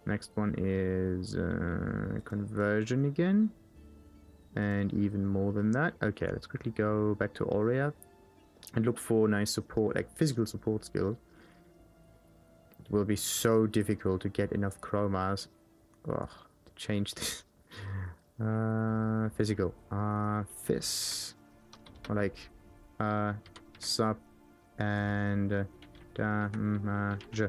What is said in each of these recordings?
Next one is conversion again. And even more than that. Okay, let's quickly go back to Aurea and look for nice support, like physical support skills. It will be so difficult to get enough chromas. Ugh, to change this. Physical. Fizz. Or like, sub and damage.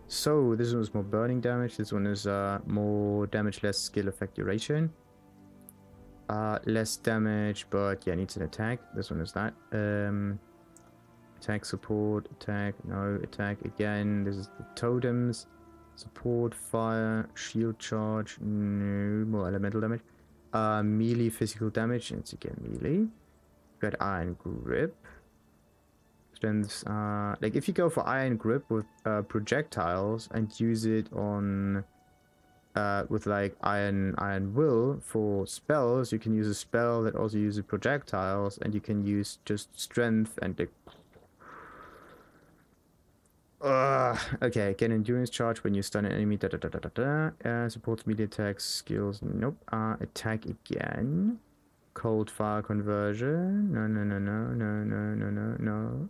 So this one is more burning damage. This one is more damage, less skill effect duration. Less damage, but yeah, needs an attack. This one is that. Attack, support, attack, no, attack again. This is the totems. Support, fire, shield charge, no, more elemental damage. Melee physical damage, it's again melee. Got iron grip. Strengths, like if you go for iron grip with projectiles and use it on with like iron will for spells, you can use a spell that also uses projectiles, and you can use just strength and like okay, get endurance charge when you stun an enemy. Supports melee attacks, skills. Nope. Attack again. Cold fire conversion. No.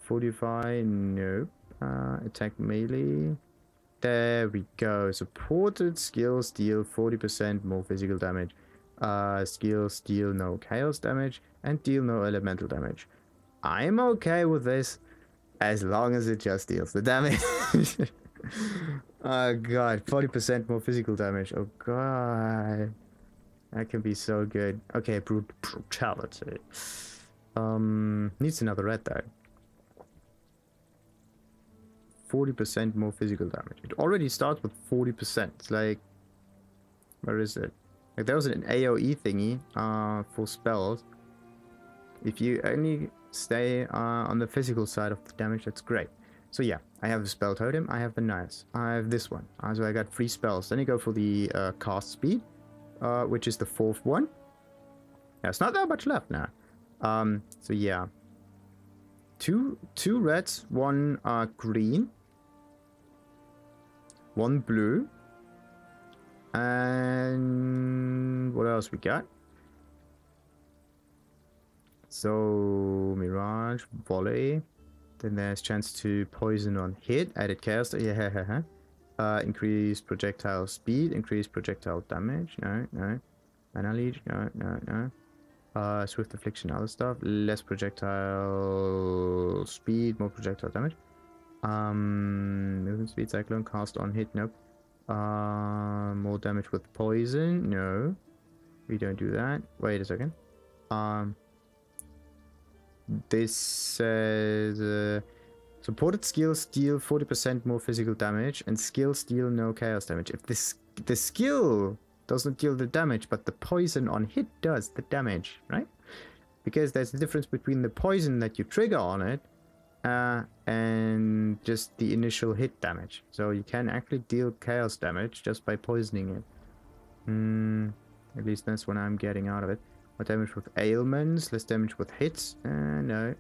Fortify. Nope. Attack melee. There we go. Supported skills deal 40% more physical damage. Skills deal no chaos damage and deal no elemental damage. I'm okay with this. As long as it just deals the damage. Oh god, 40% more physical damage. Oh god. That can be so good. Okay, brutality. Needs another red though. 40% more physical damage. It already starts with 40%. It's like, where is it? Like there was an AoE thingy for spells. If you only stay on the physical side of the damage, that's great. So yeah, I have the spell totem, I have the knives, I have this one. So I got 3 spells. Then you go for the cast speed, which is the 4th one. Yeah, it's not that much left now. So yeah, two reds, 1 green, 1 blue, and what else we got? So Mirage, Volley, then there's chance to poison on hit, added chaos, yeah, increase projectile speed, increase projectile damage, no, mana leech, no, swift affliction, other stuff, less projectile speed, more projectile damage, movement speed, cyclone, cast on hit, nope, more damage with poison, no, we don't do that, wait a second, this says supported skills deal 40% more physical damage and skills deal no chaos damage. If the skill doesn't deal the damage, but the poison on hit does the damage, right? Because there's a difference between the poison that you trigger on it and just the initial hit damage. So you can actually deal chaos damage just by poisoning it. At least that's what I'm getting out of it. More damage with ailments, less damage with hits. No.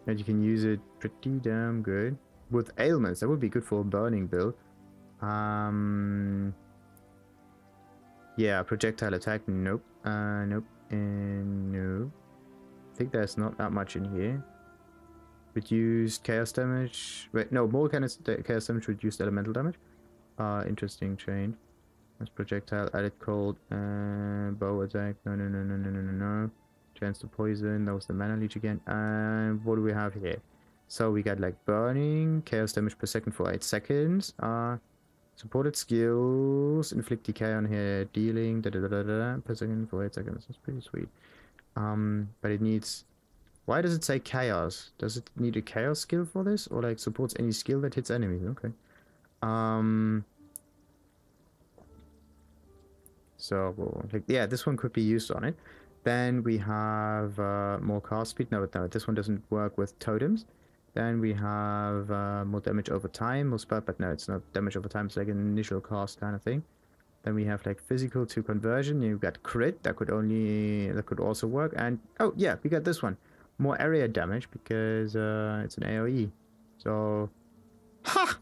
And you can use it pretty damn good. With ailments, that would be good for a burning build. Yeah, projectile attack, nope. Nope. And no. I think there's not that much in here. Reduced chaos damage. Wait, no, more chaos damage, reduced elemental damage. Interesting change. That's projectile, added cold, bow attack, no. Chance to poison, that was the mana leech again. And what do we have here? So we got like burning, chaos damage per second for 8 seconds. Supported skills, inflict decay on here, dealing, per second for 8 seconds. That's pretty sweet. But it needs... Why does it say chaos? Does it need a chaos skill for this? Or like supports any skill that hits enemies? Okay. So, like, yeah, this one could be used on it. Then we have more cast speed. No, this one doesn't work with totems. Then we have more damage over time, more spell, but no, it's not damage over time. It's like an initial cast kind of thing. Then we have like physical to conversion. You've got crit that could also work. And oh yeah, we got this one, more area damage because it's an AOE. So Ha!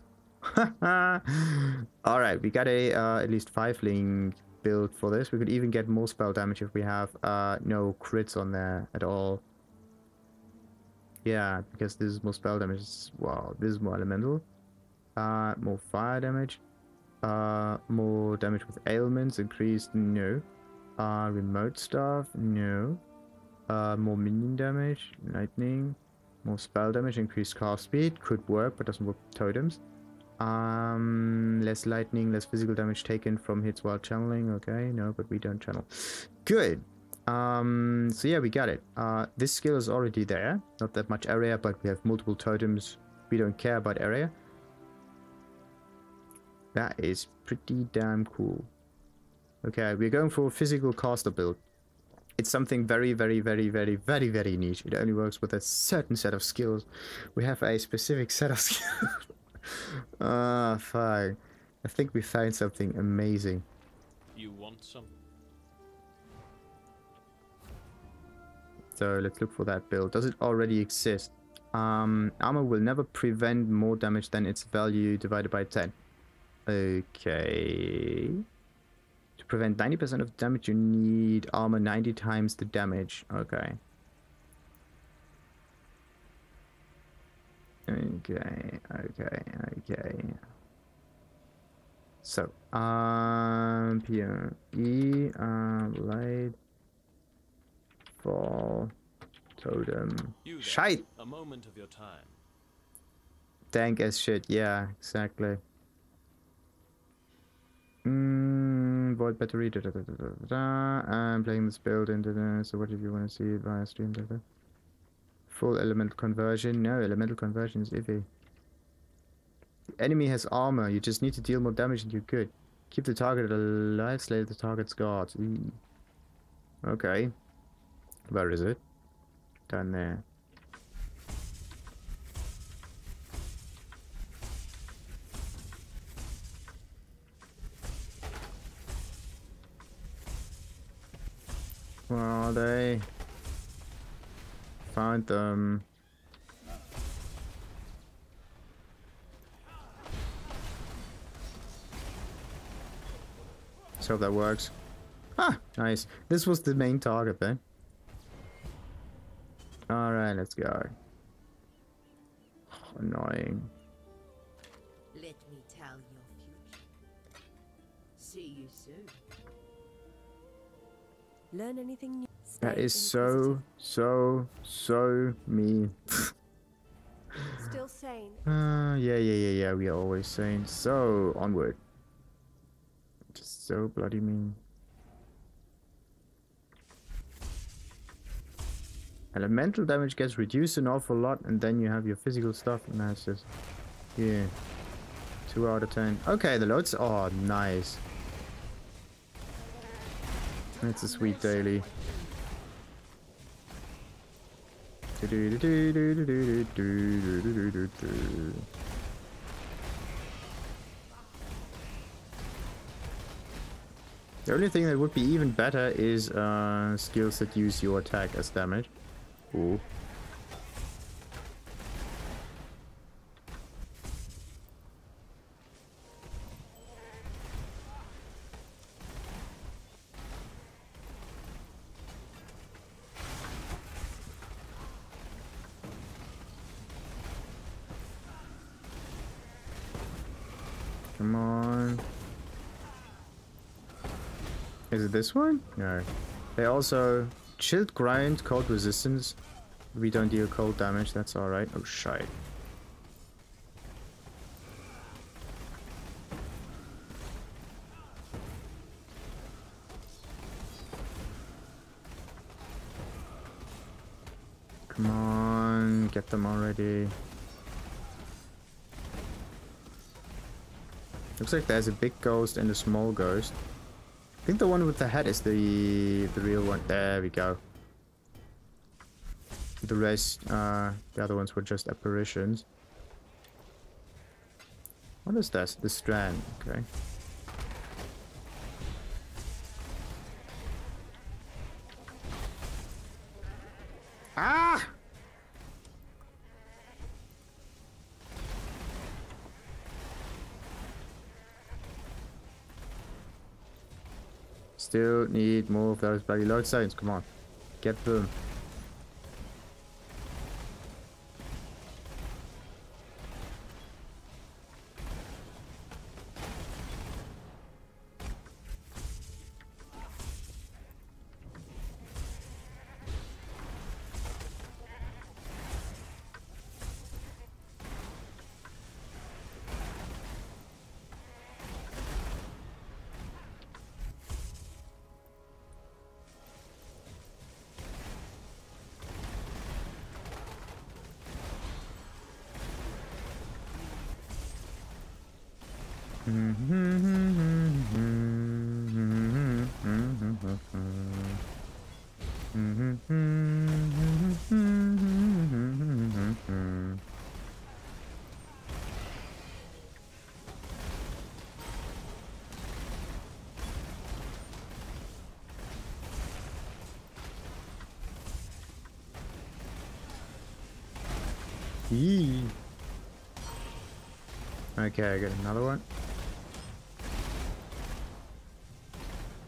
Alright, we got a at least 5 link build for this. We could even get more spell damage if we have no crits on there at all. Yeah, because this is more spell damage. Wow, this is more elemental. More fire damage. More damage with ailments increased. No. Remote stuff. No. More minion damage. Lightning. More spell damage. Increased cast speed. Could work, but doesn't work with totems. Less lightning. Less physical damage taken from hits while channeling. Okay, no, but we don't channel. Good. So yeah, we got it. This skill is already there. Not that much area, but we have multiple totems. We don't care about area. That is pretty damn cool. Okay, we're going for a physical caster build. It's something very, very, very, very, very, very niche. It only works with a certain set of skills. We have a specific set of skills. Ah, fuck. I think we found something amazing. You want some? So let's look for that build. Does it already exist? Armor will never prevent more damage than its value divided by 10. Okay. To prevent 90% of damage, you need armor 90 times the damage. Okay. Okay. So, PE, light, fall, totem, shite! A moment of your time. Dank as shit, yeah, exactly. Void battery, I'm playing this build into the, so what if you want to see it via stream, full elemental conversion, no, elemental conversion is iffy. The enemy has armor, you just need to deal more damage and you're good. Keep the target alive, slay the target's guards. Okay. Where is it? Down there. Where are they? Found them. Let's hope that works. Ah, nice. This was the main target then. Alright, let's go. Oh, annoying. Let me tell your future. See you soon. Learn anything new? That is so mean. Still sane. Yeah, we are always sane. So, onward. Just so bloody mean. Elemental damage gets reduced an awful lot, and then you have your physical stuff, and that's just... Yeah. 2 out of 10. Okay, the loads... Oh, nice. It's a sweet daily. The only thing that would be even better is skills that use your attack as damage. Ooh. Come on. Is it this one? No. They also chilled grind, cold resistance. We don't deal cold damage, that's alright. Oh shite. Come on, get them already. Looks like there's a big ghost and a small ghost. I think the one with the head is the real one. There we go. The rest, the other ones were just apparitions. What is this? The strand, okay. Ah! Still need more of those bloody lodestones. Come on. Get them. Yee. Okay, I got another one.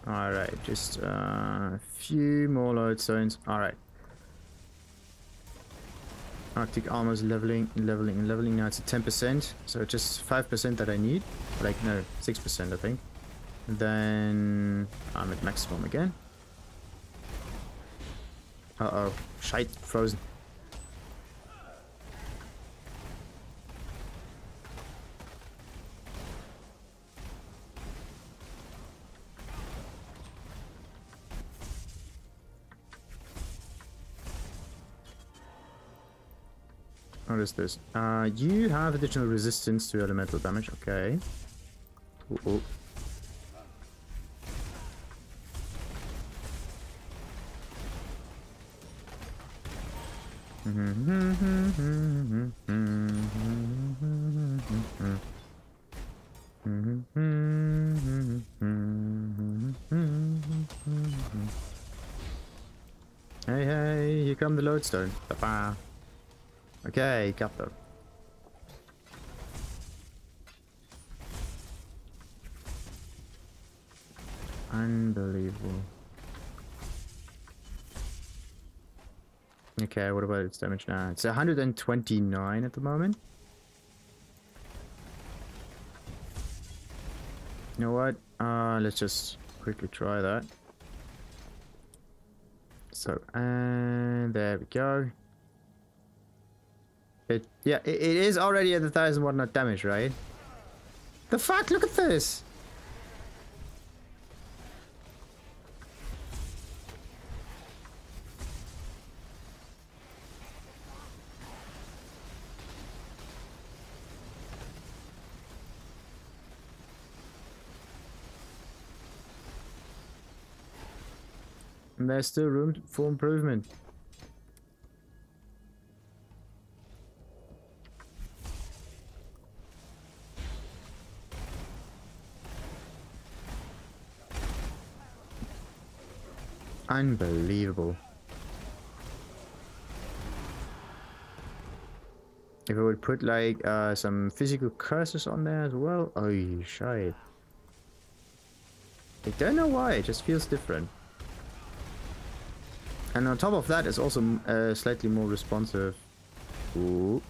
Alright, just a few more lodestones. Alright. Arctic armor's leveling. Now it's at 10%. So just 5% that I need. Like, no, 6% I think. Then I'm at maximum again. Uh-oh. Shite. Frozen. What is this? You have additional resistance to elemental damage. Okay. Ooh. Hey, hey, here come the lodestone. Ba-ba. Okay, got them. Unbelievable. Okay, what about its damage now? It's 129 at the moment. You know what? Let's just quickly try that. So, and there we go. It is already at 1,000 whatnot damage, right? The fuck? Look at this! And there's still room for improvement. Unbelievable. If I would put like some physical curses on there as well. Oh, you shite. I don't know why, it just feels different. And on top of that, it's also slightly more responsive. Ooh.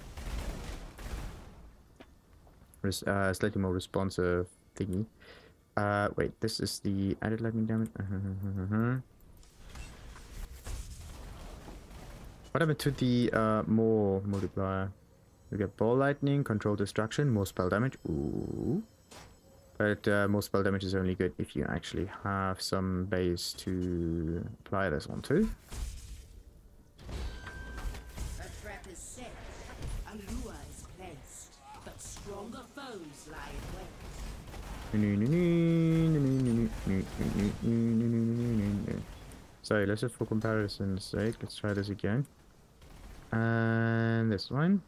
Slightly more responsive thingy. Wait, this is the added lightning damage. What happened to the more multiplier? We get ball lightning, control destruction, more spell damage. Ooh. But more spell damage is only good if you actually have some base to apply this onto. A trap is set. A lure is placed. But stronger foes lie in wait. So let's just, for comparison's sake, let's try this again. And this one.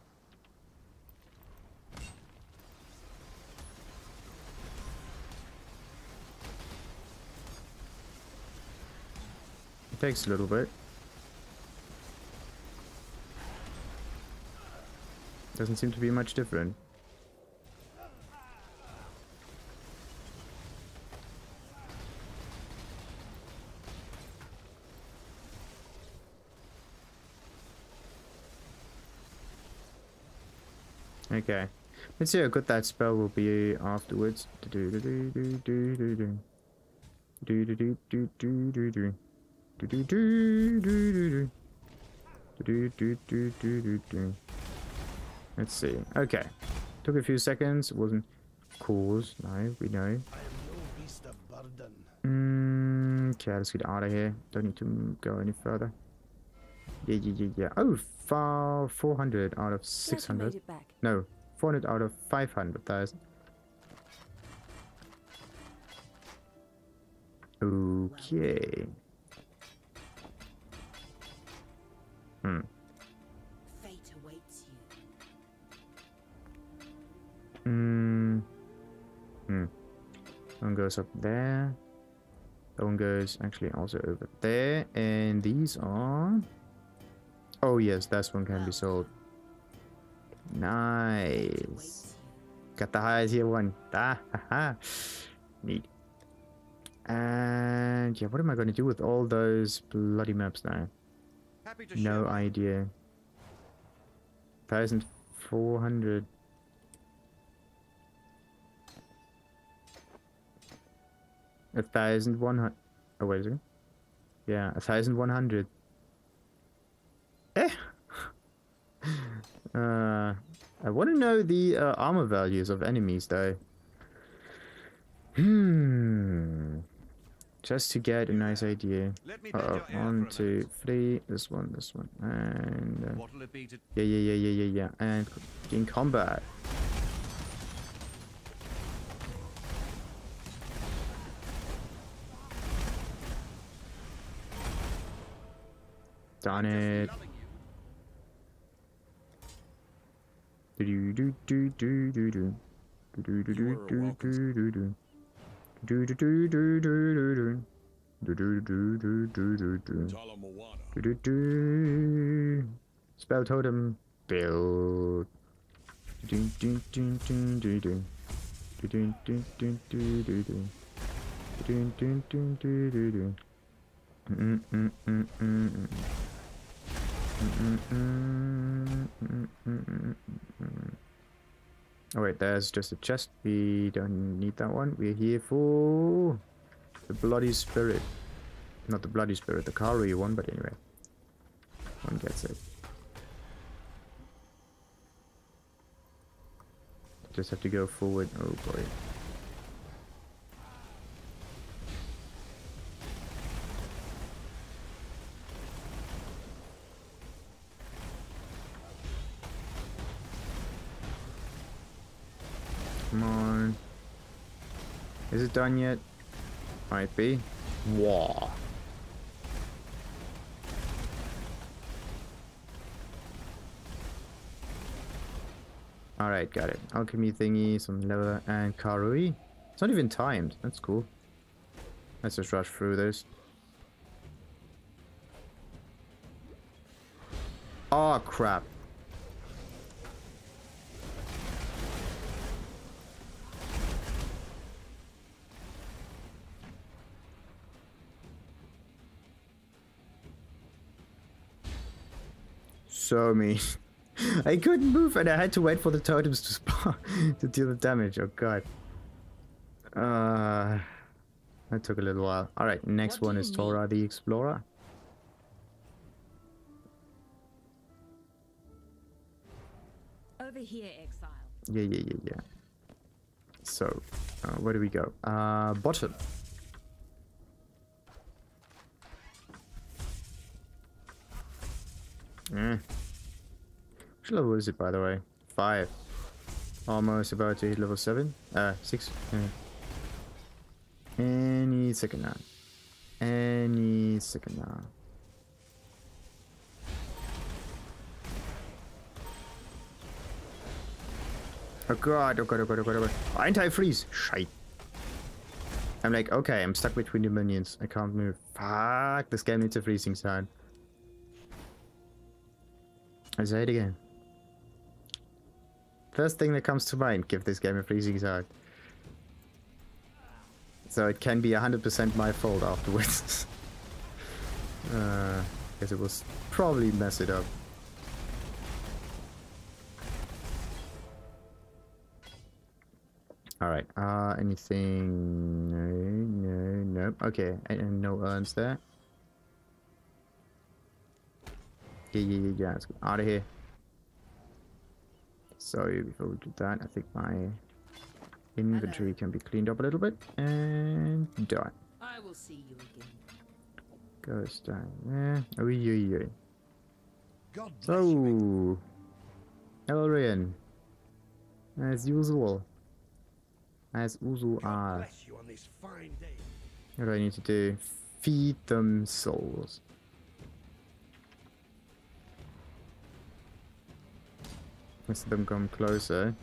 It takes a little bit. Doesn't seem to be much different. Okay. Let's see how good that spell will be afterwards. Let's see. Okay. Took a few seconds. It wasn't cause. No, we know. Okay, let's get out of here. Don't need to go any further. Yeah. Oh, 400 out of 600. No, 400 out of 500,000. Okay. Fate awaits you. One goes up there. That one goes actually also over there. And these are... Oh yes, that one can be sold. Nice. Got the highest here one. Neat. And yeah, what am I going to do with all those bloody maps now? No idea. 1,400. A 1,100. Oh, wait a second. Yeah, 1,100. I want to know the armor values of enemies, though. Just to get a nice idea. Uh-oh. 1, 2, 3. This one. And... yeah. And in combat. Darn it. Spell totem build. Oh wait, there's just a chest. We don't need that one. We're here for the bloody spirit. Not the bloody spirit, the Karu one, but anyway. One gets it. Just have to go forward. Oh boy. Come on. Is it done yet? Might be. Whoa. Alright, got it. Alchemy thingy, some level, and Karui. It's not even timed. That's cool. Let's just rush through this. Oh, crap. So mean. I couldn't move and I had to wait for the totems to spawn to deal the damage. Oh god. That took a little while. Alright, next one is Tora the Explorer. Over here, Exile. Yeah. So, where do we go? Bottom. Which level is it, by the way? 5. Almost about to hit level 7. 6. Any second now. Oh god. Anti-freeze! Shite. I'm like, okay, I'm stuck between the minions. I can't move. Fuck, this game needs a freezing sound. I say it again. First thing that comes to mind, give this game a freezing sound. So it can be 100% my fault afterwards. Guess it will probably mess it up. Alright, anything? No, nope. Okay, and no urns there. Yeah, let's go out of here. So, before we do that, I think my inventory can be cleaned up a little bit. And done. I will see you again. Goes down there. Oh. God bless you. So, Elrian. As usual. As usual. God bless you on this fine day. What do I need to do? Feed them souls. Let's let them come closer.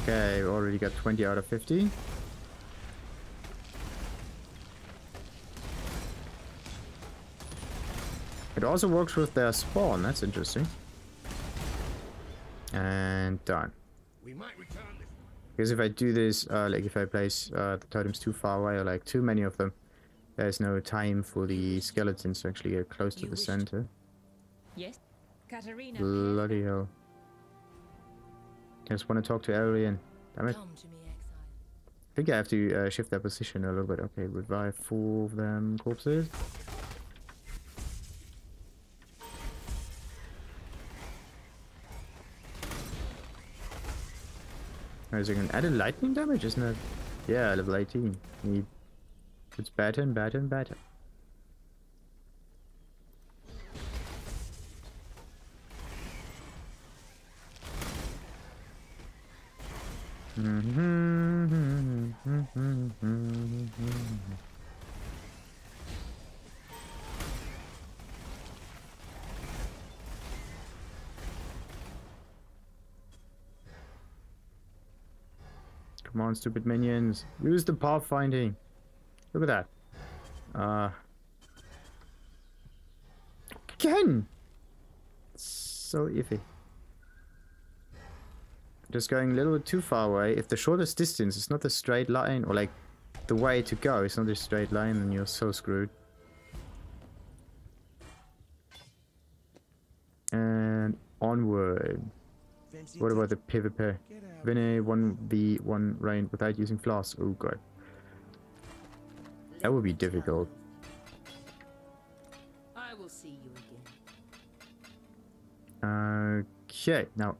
Okay, we already got 20 out of 50. It also works with their spawn, that's interesting. And done. We might return this. Because if I do this, like if I place the totems too far away, or like too many of them, there's no time for the skeletons to actually get close to the center. Yes. Katarina. Bloody hell. I just want to talk to Elrian. Damn it. Come to me, exile. I think I have to shift their position a little bit. Okay, revive 4 of them corpses. Is it an added lightning damage, isn't it? Yeah, level 18. It's better and better and better. Come on, stupid minions. Use the pathfinding. Look at that. Again! So iffy. Just going a little bit too far away. If the shortest distance is not a straight line, or like the way to go is not a straight line, then you're so screwed. And onward. What about the pivot pair? Win a 1v1 rain without using flasks. Oh god. That would be difficult. I will see you again. Okay, now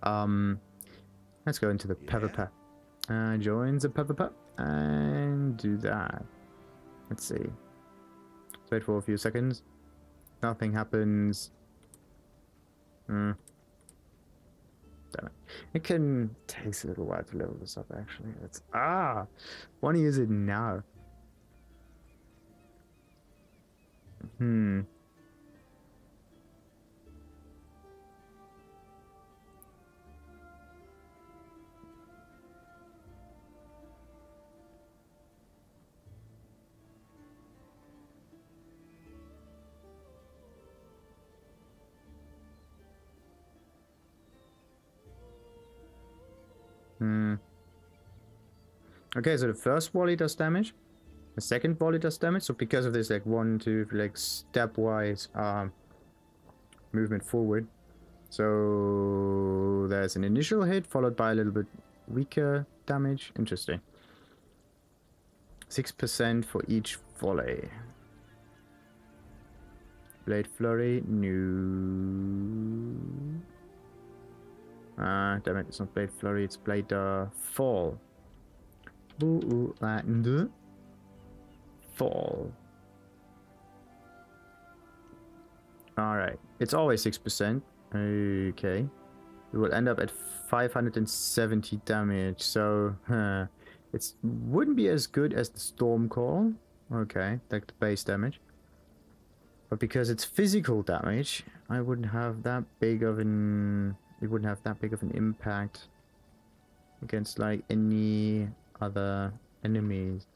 let's go into the pivot pair. Join the pivot pair and do that. Let's see. Let's wait for a few seconds. Nothing happens. Damn it. It can take a little while to level this up actually. It's want to use it now. Okay, so the first volley does damage. The second volley does damage. So because of this, like 1, 2, like stepwise movement forward. So there's an initial hit followed by a little bit weaker damage. Interesting. 6% for each volley. Blade flurry, no. Damn it, it's not blade flurry, it's blade fall. And fall. Alright, it's always 6%. Okay. We will end up at 570 damage, so it wouldn't be as good as the Storm Call. Okay, like the base damage. But because it's physical damage, I wouldn't have that big of an... It wouldn't have that big of an impact against like any other enemies.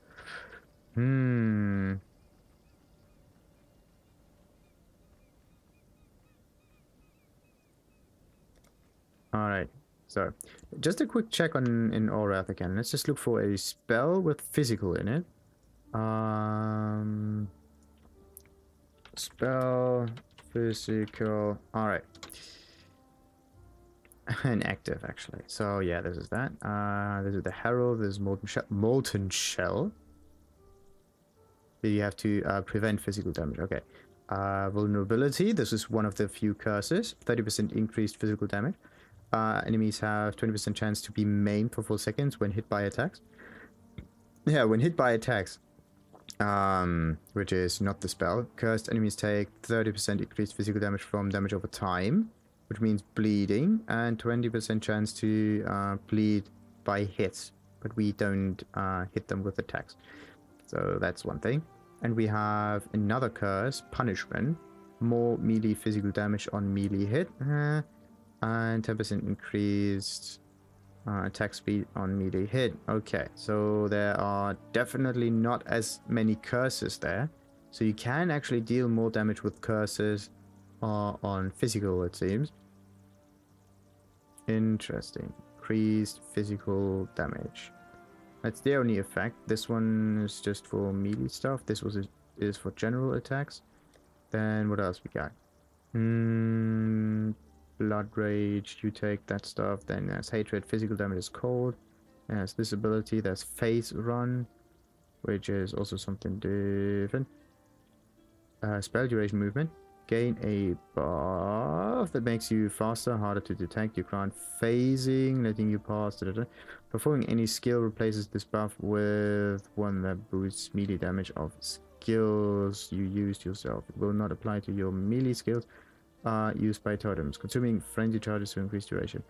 Alright, so just a quick check on in Orath again. Let's just look for a spell with physical in it. Spell, physical. All right. And active actually. So yeah, this is that. This is the Herald. This is Molten Shell. You have to prevent physical damage. Okay. Vulnerability. This is one of the few curses. 30% increased physical damage. Enemies have 20% chance to be maimed for 4 seconds when hit by attacks. Yeah, when hit by attacks. Which is not the spell. Cursed enemies take 30% increased physical damage from damage over time, which means bleeding, and 20% chance to bleed by hits, but we don't hit them with attacks. So that's one thing. And we have another curse, Punishment. More melee physical damage on melee hit, and 10% increased attack speed on melee hit. Okay, so there are definitely not as many curses there. So you can actually deal more damage with curses on physical, it seems. Interesting. Increased physical damage. That's the only effect. This one is just for melee stuff. This is for general attacks. Then what else we got? Blood Rage, you take that stuff. Then there's Hatred, physical damage is cold. There's this ability, there's Phase Run, which is also something different. Spell duration movement. Gain a buff that makes you faster, harder to detect. You grant phasing, letting you pass. Performing any skill replaces this buff with one that boosts melee damage of skills you used yourself. It will not apply to your melee skills used by totems. Consuming frenzy charges to increase duration.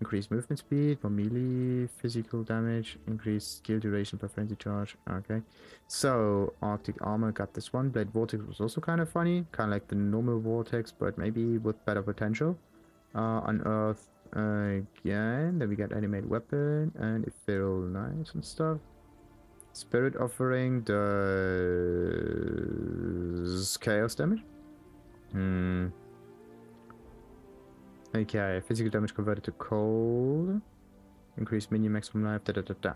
Increase movement speed for melee, physical damage, increase skill duration per frenzy charge. Okay. So, Arctic Armor got this one. Blade Vortex was also kind of funny. Kind of like the normal Vortex, but maybe with better potential. Unearth again. Then we got Animate Weapon and Ethereal Knives and stuff. Spirit Offering does chaos damage. Okay, physical damage converted to cold. Increase minion maximum life,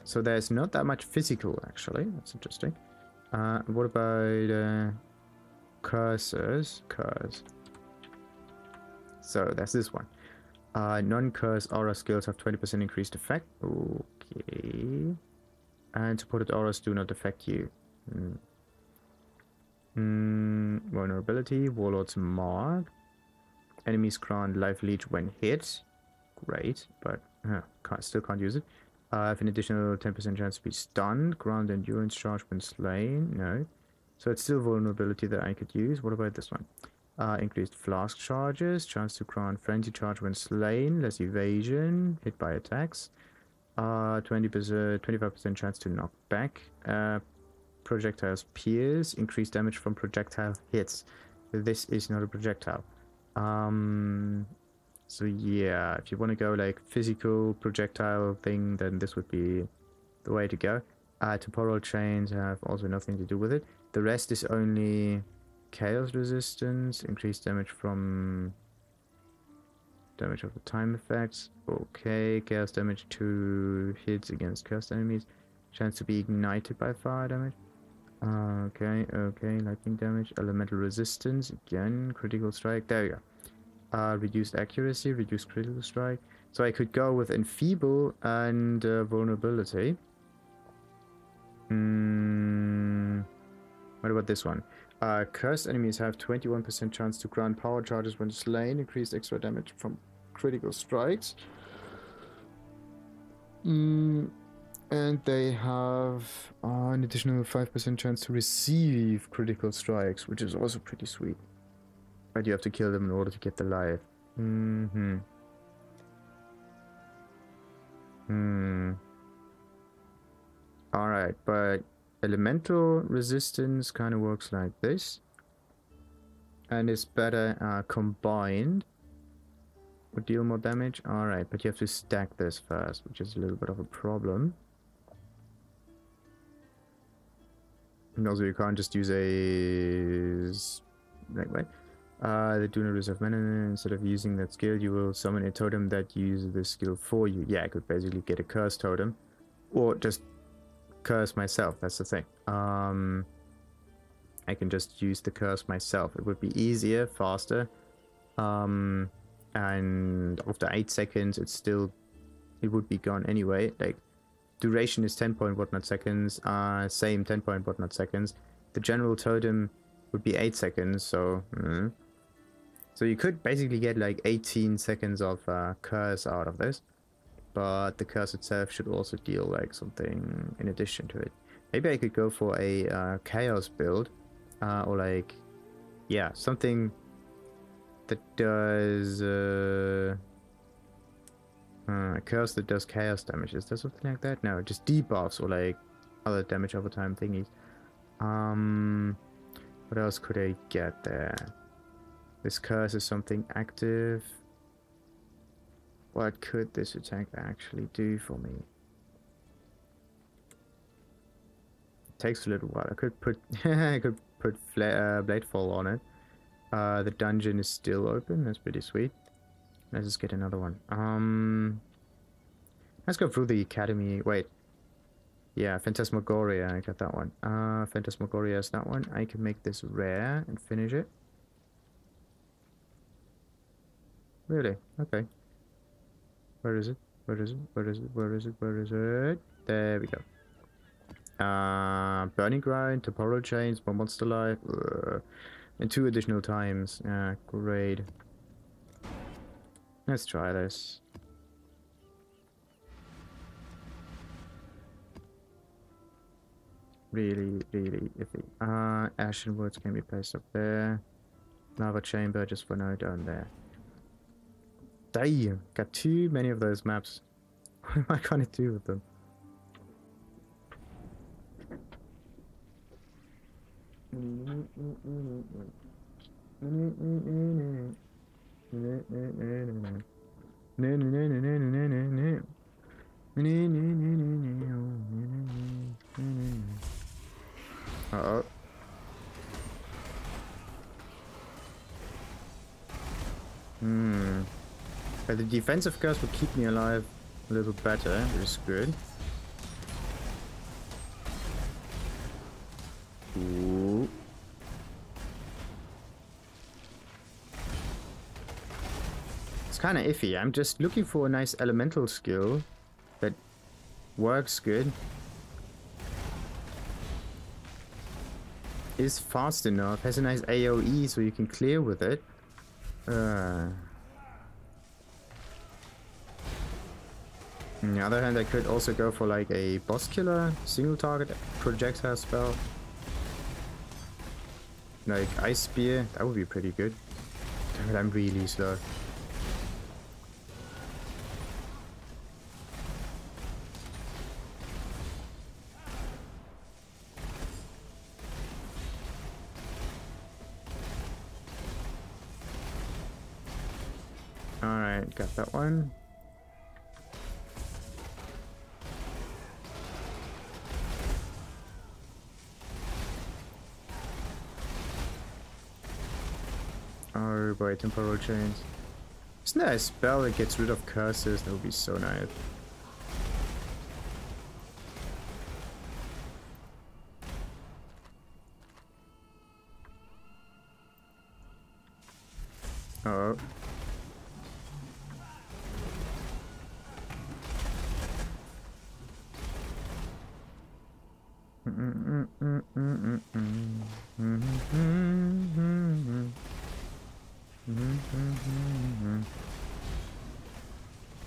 So there's not that much physical, actually. That's interesting. What about curses? Curse. So that's this one. Non-curse aura skills have 20% increased effect. Okay. And supported auras do not affect you. Vulnerability, Warlord's Mark. Enemies grant life leech when hit. Great, but still can't use it. Have an additional 10% chance to be stunned. Grant endurance charge when slain. No. So it's still vulnerability that I could use. What about this one? Increased flask charges. Chance to grant frenzy charge when slain. Less evasion. Hit by attacks. 25% chance to knock back. Projectiles pierce. Increased damage from projectile hits. This is not a projectile. So yeah, if you want to go like physical projectile thing, then this would be the way to go. Temporal chains have also nothing to do with it. The rest is only chaos resistance, increased damage from damage of the time effects. Okay, chaos damage to hits against cursed enemies. Chance to be ignited by fire damage. Okay, lightning damage, elemental resistance, again, critical strike, there you go. Reduced accuracy, reduced critical strike. So I could go with enfeeble and vulnerability. What about this one? Cursed enemies have 21% chance to grant power charges when slain, increased extra damage from critical strikes. And they have an additional 5% chance to receive critical strikes, which is also pretty sweet. But you have to kill them in order to get the life. Alright, but elemental resistance kind of works like this. And it's better combined. Would deal more damage. Alright, but you have to stack this first, which is a little bit of a problem. And also you can't just use a... Wait. They do not reserve mana. Instead of using that skill, you will summon a totem that uses this skill for you. Yeah, I could basically get a curse totem. Or just curse myself. That's the thing. I can just use the curse myself. It would be easier, faster. And after 8 seconds, it would be gone anyway. Like, duration is 10 point whatnot seconds. Same 10 point whatnot seconds. The general totem would be 8 seconds. So, so you could basically get like 18 seconds of curse out of this. But the curse itself should also deal like something in addition to it. Maybe I could go for a chaos build, or like, yeah, something that does a curse that does chaos damage. Is there something like that? No, just debuffs or like other damage over time thingies. What else could I get there? This curse is something active. What could this attack actually do for me? It takes a little while. I could put I could put Bladefall on it. The dungeon is still open. That's pretty sweet. Let's just get another one. Let's go through the academy. Wait. Yeah, Phantasmagoria. I got that one. Phantasmagoria is that one. I can make this rare and finish it. Really? Okay. Where is it? Where is it? Where is it? Where is it? Where is it? There we go. Burning Grind, Temporal Chains, more Monster Life, and 2 additional times. Great. Let's try this. Really, really iffy. Ashen Woods can be placed up there. Lava Chamber just for now down there. Damn, got too many of those maps. What am I gonna do with them? Uh-oh. But the defensive curse will keep me alive a little better, which is good. Ooh. It's kind of iffy. I'm just looking for a nice elemental skill that works good. Is fast enough, has a nice AoE so you can clear with it. On the other hand, I could also go for like a boss killer, single target projectile spell. Like Ice Spear, that would be pretty good. Damn it, I'm really slow. Alright, got that one. Oh boy, Temporal Chains. Isn't there a spell that gets rid of curses? That would be so nice. Oh.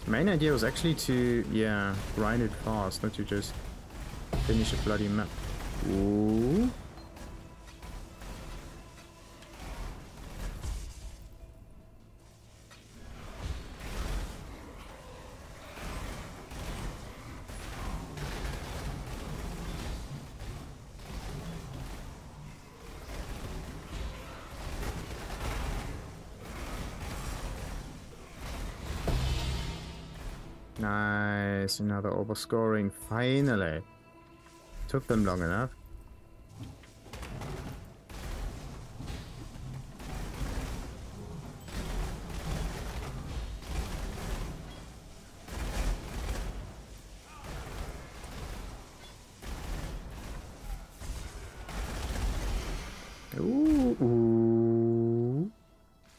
Main idea was actually to, yeah, grind it fast, not to just finish a bloody map. Ooh. Nice, another overscoring, finally. Took them long enough.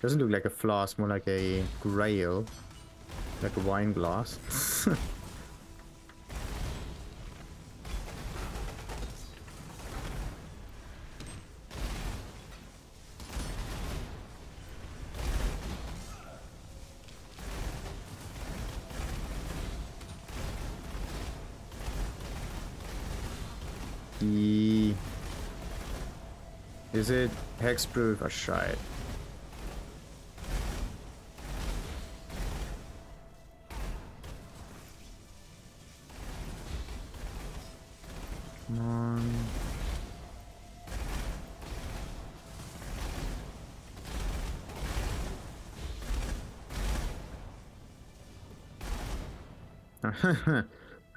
Doesn't look like a flask, more like a grail. Like a wine glass. Is it hexproof or shite? Come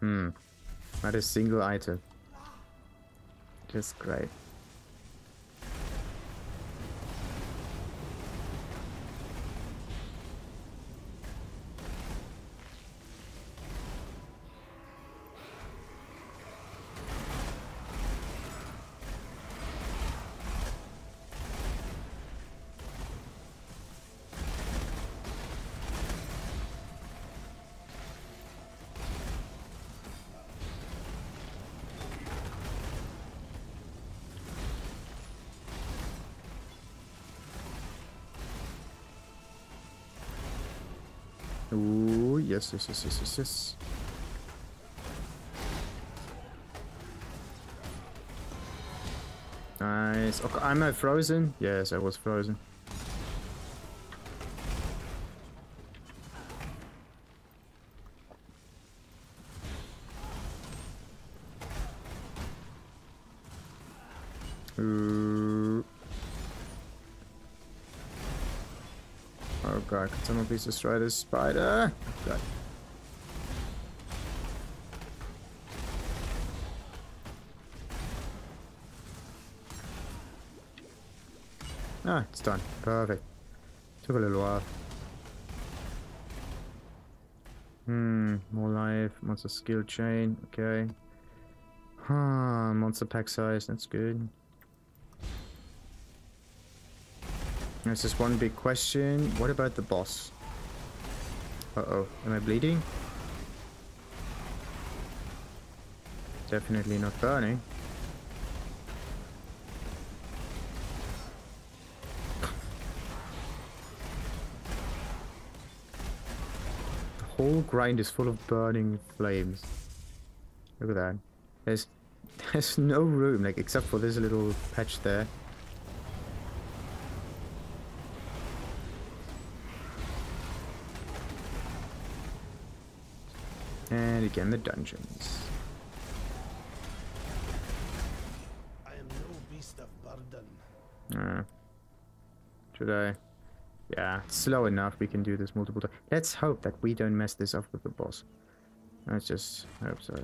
on. Not a single item. Just great. Ooh, yes. Nice. Okay, am I frozen? Yes, I was frozen. Ooh. Oh god, can someone please destroy this spider? God. Ah, it's done. Perfect. Took a little while. More life. Monster skill chain. Okay. Monster pack size. That's good. There's just one big question. What about the boss? Uh-oh. Am I bleeding? Definitely not burning. The whole grind is full of burning flames. Look at that. There's no room, like, except for this little patch there. And again, the dungeons. I am no beast of burden. Should I? Yeah, slow enough. We can do this multiple times. Let's hope that we don't mess this up with the boss. Let's just hope so.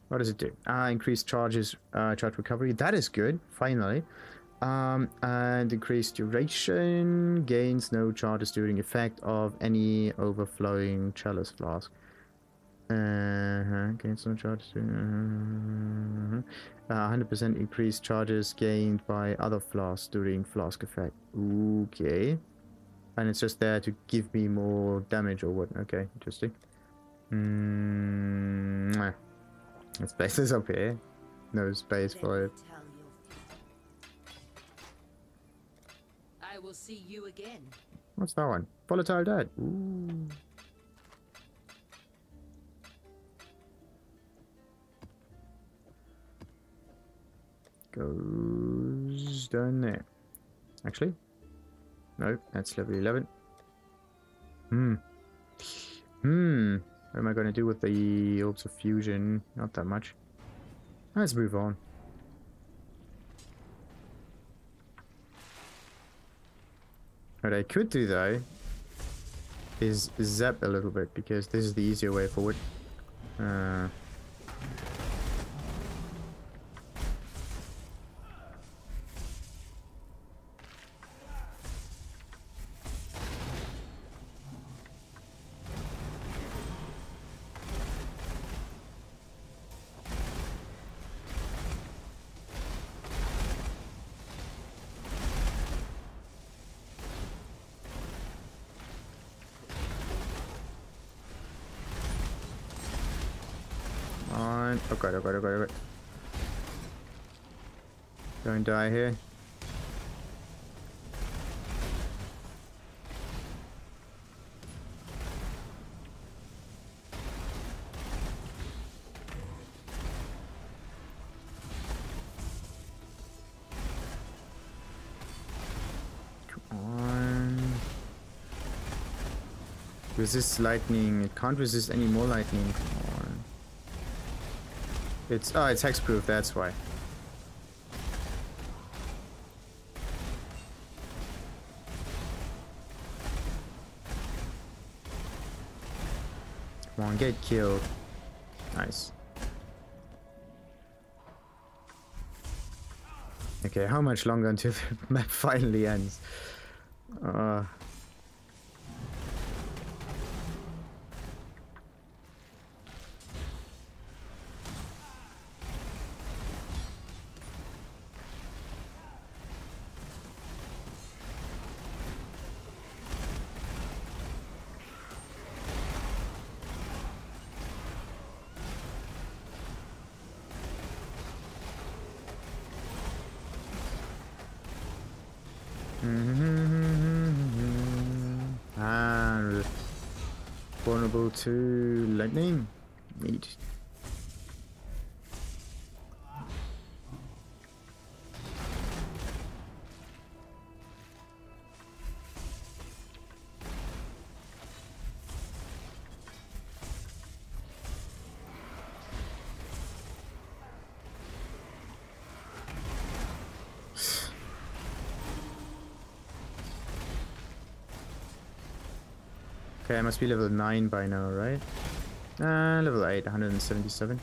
What does it do? Increased charges, charge recovery. That is good. Finally. And increased duration. Gains no charges during effect of any overflowing chalice flask. Gains no charges. 100% increased charges gained by other flasks during flask effect. Okay. And it's just there to give me more damage or what? Okay, interesting. Let's place this up here. No space for it. I will see you again. What's that one? Volatile dead. Ooh. Goes down there. Actually, no, that's level 11. What am I going to do with the orbs of fusion? Not that much. Let's move on. What I could do though is zap a little bit, because this is the easier way forward. Oh god, oh god, oh god, oh god. Don't die here. Resist lightning. It can't resist any more lightning. Come on. It's hexproof, that's why. Come on, get killed. Nice. Okay, how much longer until the map finally ends? And vulnerable to lightning. Neat. Okay, I must be level 9 by now, right? Level 8, 177.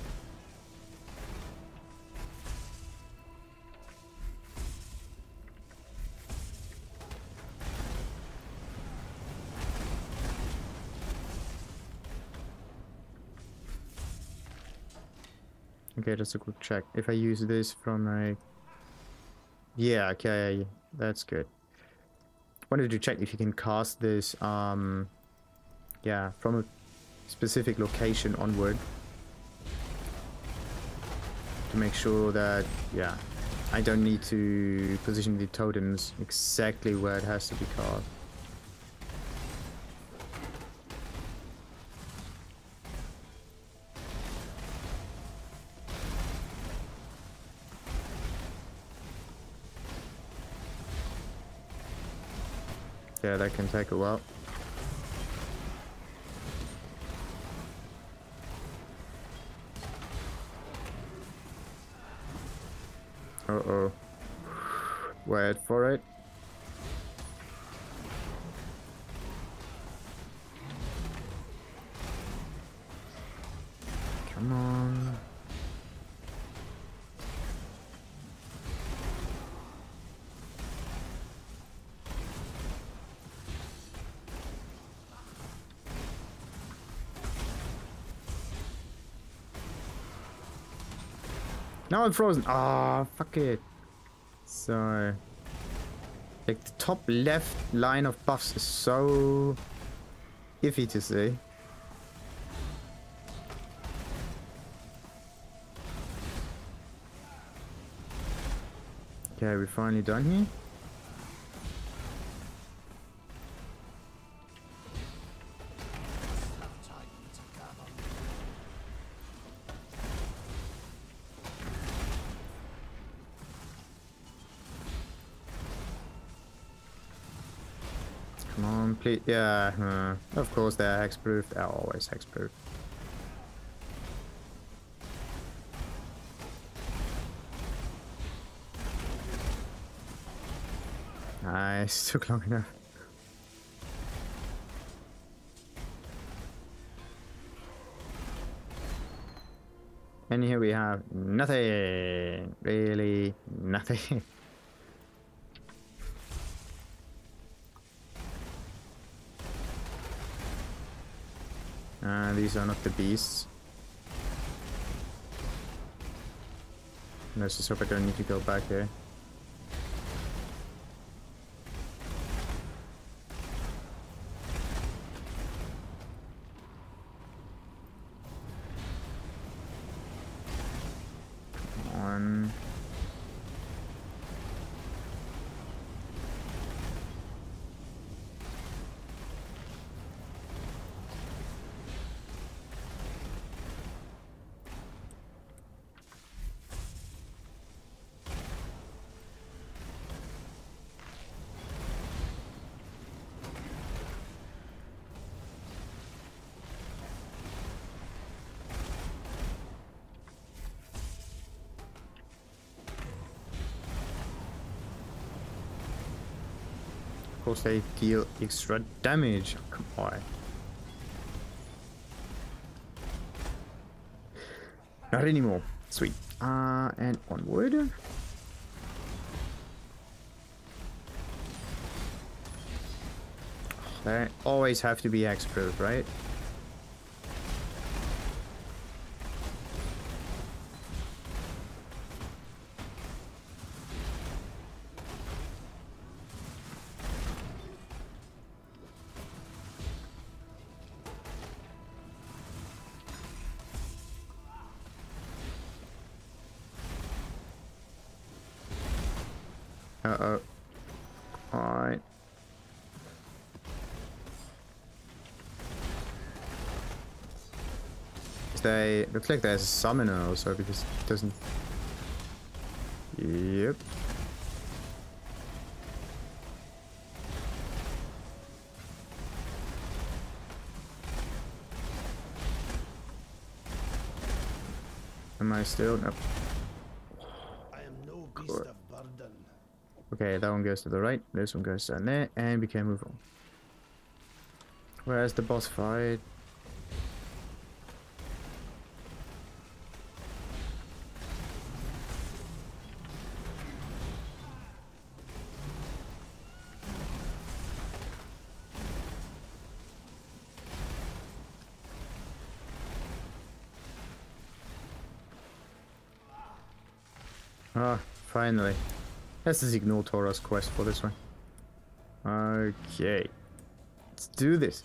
Okay, that's a good check. If I use this from a... Yeah, okay, that's good. Wanted to check if you can cast this, yeah, from a specific location onward. To make sure that, yeah, I don't need to position the totems exactly where it has to be cast. Yeah, that can take a while. Uh-oh. Wait for it. Come on. Now I'm frozen. Ah, fuck it. So, like the top left line of buffs is so iffy to see. Okay, we're finally done here. Come on, please. Yeah, of course they're hexproof. They're always hexproof. Nice, took long enough. And here we have nothing. Really nothing. These are not the beasts. Let's just hope I don't need to go back there. course they deal extra damage. Oh, come on. Not anymore. Sweet. And onward. They always have to be hexproof, right? Uh-oh. Alright. They looks like there's a summoner also because it doesn't. Yep. Am I still? Nope. I am no beast of burden. Okay, that one goes to the right. This one goes down there, and we can move on. Where's the boss fight? Ah, finally. Let's just ignore Tora's quest for this one. Okay. Let's do this.